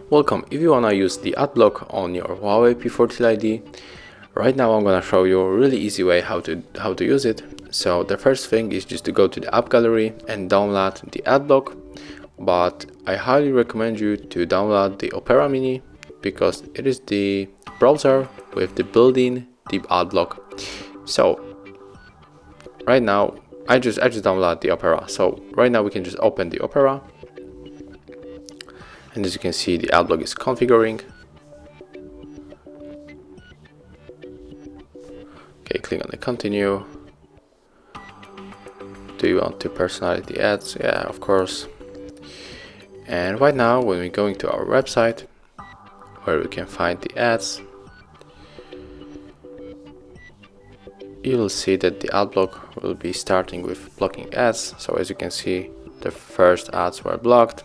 Welcome. If you wanna use the AdBlock on your Huawei P40 Lite E, right now I'm gonna show you a really easy way how to use it. So the first thing is just to go to the app gallery and download the AdBlock, but I highly recommend you to download the Opera Mini because it is the browser with the built-in deep AdBlock. So right now I just downloaded the Opera. So right now we can just open the Opera. And as you can see, the AdBlock is configuring. Okay, click on the continue. Do you want to personalize the ads? Yeah, of course. And right now, when we're going to our website, where we can find the ads, you will see that the AdBlock will be starting with blocking ads. So as you can see, the first ads were blocked.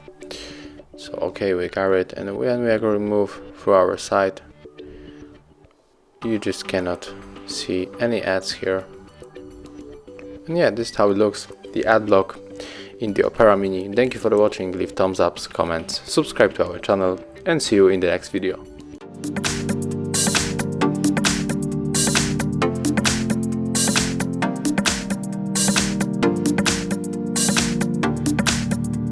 So okay, we got it, and when we are going to move through our site, you just cannot see any ads here. And yeah, this is how it looks, the AdBlock in the Opera Mini. Thank you for watching. Leave thumbs ups, comments, subscribe to our channel, and see you in the next video.